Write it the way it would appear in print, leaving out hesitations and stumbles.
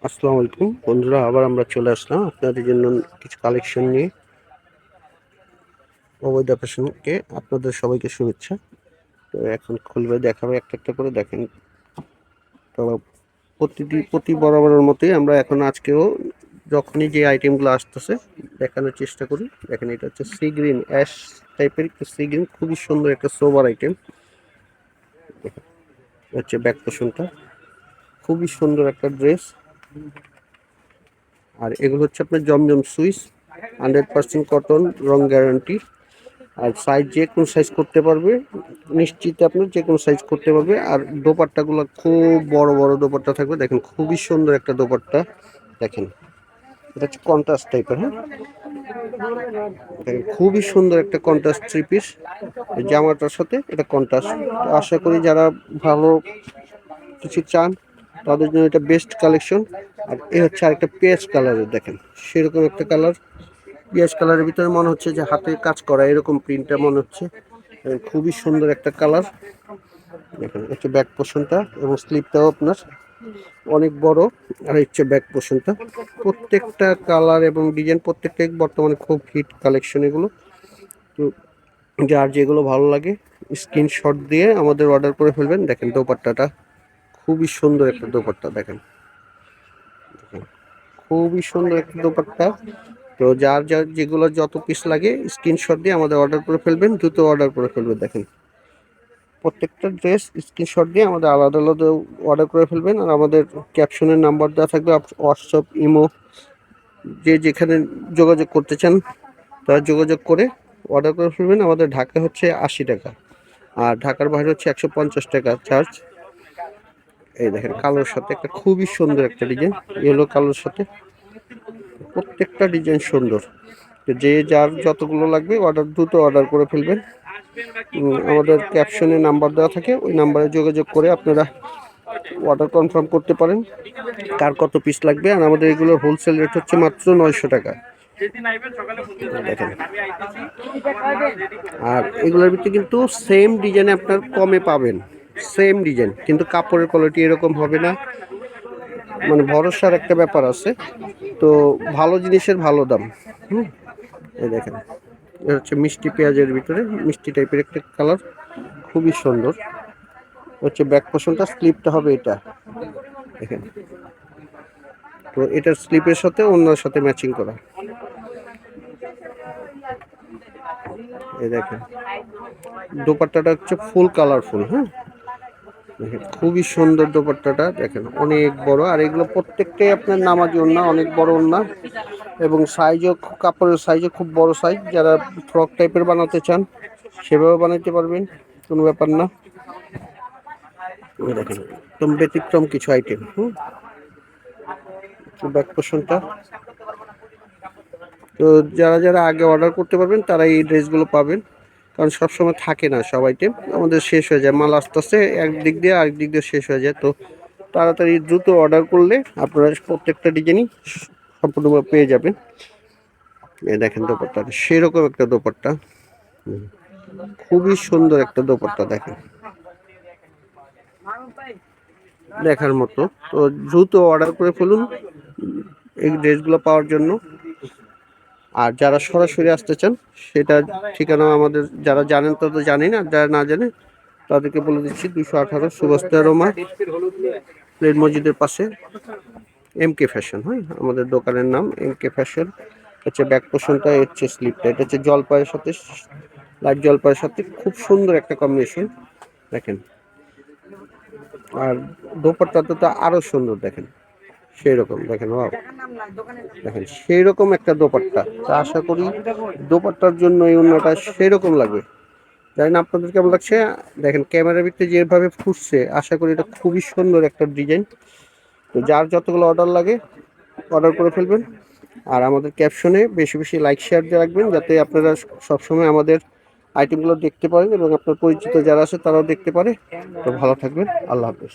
আসসালামু আলাইকুম বন্ধুরা, আবার আমরা চলে আসলাম আপনাদের জন্য কিছু কালেকশন নিয়ে। অবৈধ ফ্যাশনকে আপনাদের সবাইকে শুভেচ্ছা। তো এখন খুলবে দেখাবে একটা একটা করে দেখেন। তো প্রতি বরাবরের মতোই আমরা এখন আজকেও যখনই যে আইটেমগুলো আসতেছে দেখানোর চেষ্টা করি। দেখেন, এটা হচ্ছে সি গ্রিন অ্যাশ টাইপের একটু সি গ্রিন, খুবই সুন্দর একটা সোবার আইটেম। হচ্ছে ব্যাক পোর্শনটা খুবই সুন্দর একটা ড্রেস। আর এগুলো হচ্ছে আপনার জমজম সুইস, 100% কটন, রং গ্যারান্টি। আর সাইজ যে কোনো সাইজ করতে পারবে, নিশ্চিত আপনার যে কোনো সাইজ করতে পারবে। আর দোপাট্টাগুলো খুব বড় বড় দোপাট্টা থাকবে। দেখেন, খুবই সুন্দর একটা দোপাট্টা। দেখেন, এটা হচ্ছে কন্ট্রাস্ট টাইপের। হ্যাঁ, দেখেন খুবই সুন্দর একটা কন্ট্রাস্ট থ্রি পিস। জামাটার সাথে এটা কন্ট্রাস্ট। আশা করি যারা ভালো কিছু চান তাদের জন্য এটা বেস্ট কালেকশন। আর এ হচ্ছে আরেকটা পেঁয়াজ কালারের, দেখেন সেরকম একটা কালার। পেঁয়াজ কালারের ভিতরে মনে হচ্ছে যে হাতের কাজ করা, এরকম প্রিন্টটা মনে হচ্ছে। খুবই সুন্দর একটা কালার। দেখেন হচ্ছে ব্যাক পোর্শনটা এবং স্লিপটাও আপনার অনেক বড়। আর হচ্ছে ব্যাক পোর্শনটা, প্রত্যেকটা কালার এবং ডিজাইন প্রত্যেকটাই বর্তমানে খুব হিট কালেকশন এগুলো। তো যার যেগুলো ভালো লাগে স্ক্রিনশট দিয়ে আমাদের অর্ডার করে ফেলবেন। দেখেন দোপাট্টাটা খুবই সুন্দর একটা দোপাট্টা। দেখেন খুবই সুন্দর একটা দোপাট্টা। তো যার যার যেগুলো যত পিস লাগে স্ক্রিনশট দিয়ে আমাদের অর্ডার করে ফেলবেন, দ্রুত অর্ডার করে ফেলবেন। দেখেন প্রত্যেকটা ড্রেস স্ক্রিনশট দিয়ে আমাদের আলাদা আলাদা অর্ডার করে ফেলবেন। আর আমাদের ক্যাপশনের নাম্বার দেওয়া থাকবে, হোয়াটসঅ্যাপ, ইমো, যে যেখানে যোগাযোগ করতে চান তারা যোগাযোগ করে অর্ডার করে ফেলবেন। আমাদের ঢাকা হচ্ছে 80 টাকা, আর ঢাকার বাইরে হচ্ছে 150 টাকা চার্জ। এই দেখেন কালোর সাথে একটা খুবই সুন্দর একটা ডিজাইন, ইয়েলো কালোর সাথে। প্রত্যেকটা ডিজাইন সুন্দর। তো যে যার যতগুলো লাগবে দ্রুত অর্ডার করে ফেলবেন। আমাদের ক্যাপশনে নাম্বার দেওয়া থাকে, ওই নাম্বারে যোগাযোগ করে আপনারা অর্ডার কনফার্ম করতে পারেন কার কত পিস লাগবে। আর আমাদের এগুলোর হোলসেল রেট হচ্ছে মাত্র 900 টাকা। দেখেন, আর এগুলোর ভিতরে কিন্তু সেম ডিজাইনে আপনার কমে পাবেন, সেম ডিজাইন, কিন্তু কাপড়ের কোয়ালিটি এরকম হবে না। মানে ভরসার একটা ব্যাপার আছে। তো ভালো জিনিসের ভালো দাম। এই দেখেন, এটা হচ্ছে মিষ্টি পেঁয়াজের ভিতরে মিষ্টি টাইপের একটা কালার, খুবই সুন্দর। হচ্ছে ব্যাক পোর্শনটা, স্লিপটা হবে এটা। দেখেন, তো এটার স্লিপের সাথে অন্যর সাথে ম্যাচিং করা। এই দেখেন দোপাট্টাটা হচ্ছে ফুল কালারফুল। হ্যাঁ, দেখেন খুবই সুন্দর দোপাট্টাটা। দেখেন অনেক বড়, আর এগুলো প্রত্যেকটাই আপনার নামাজি ওড়না, অনেক বড় ওড়না। এবং সাইজও, কাপড়ের সাইজও খুব বড় সাইজ। যারা ফ্রক টাইপের বানাতে চান সেভাবে বানাতে পারবেন, কোনো ব্যাপার না। দেখেন একদম ব্যতিক্রম কিছু আইটেম। ব্যাক পোর্শনটা, তো যারা যারা আগে অর্ডার করতে পারবেন তারা এই ড্রেসগুলো পাবেন, কারণ সবসময় থাকে না সব আইটেম, আমাদের শেষ হয়ে যায়। মাল আস্তে আস্তে একদিক দিয়ে আরেক দিক দিয়ে শেষ হয়ে যায়। তো তাড়াতাড়ি দ্রুত অর্ডার করলে আপনারা প্রত্যেকটা ডিজাইনই সম্পূর্ণভাবে পেয়ে যাবেন। এই দেখেন দোপাট্টা, সেরকম একটা দোপাট্টা, খুবই সুন্দর একটা দোপাট্টা। দেখেন দেখার মতো। তো দ্রুত অর্ডার করে ফেলুন এই ড্রেসগুলো পাওয়ার জন্য। আর যারা সরাসরি আসতে চান সেটা ঠিকানা আমাদের, যারা জানেন তারা তো জানেন, আর যারা না জানে তাদেরকে বলে দিচ্ছি। 218 সুভাষ রোমা, প্লেন মসজিদের পাশে, MK ফ্যাশন। হ্যাঁ, আমাদের দোকানের নাম MK ফ্যাশন। হচ্ছে ব্যাক পোর্শনটা, হচ্ছে স্লিপটা, এটা হচ্ছে জলপাইয়ের সাথে, লাইট জলপাইয়ের সাথে খুব সুন্দর একটা কম্বিনেশন। দেখেন, আর দোপাট্টাটা তো আরো সুন্দর। দেখেন সেই রকম, দেখেন ওয়াও, দেখেন সেই রকম একটা দোপাট্টা। তা আশা করি দোপাট্টার জন্য এই অন্যটা সেই রকম লাগবে। জানি না আপনাদের কেমন লাগছে। দেখেন ক্যামেরার ভিতরে যেভাবে ফুটছে, আশা করি এটা খুবই সুন্দর একটা ডিজাইন। তো যার যতগুলো অর্ডার লাগে অর্ডার করে ফেলবেন। আর আমাদের ক্যাপশনে বেশি বেশি লাইক শেয়ার দিয়ে রাখবেন, যাতে আপনারা সবসময় আমাদের আইটেমগুলো দেখতে পারেন এবং আপনার পরিচিত যারা আছে তারাও দেখতে পারে। তো ভালো থাকবেন, আল্লাহ হাফেজ।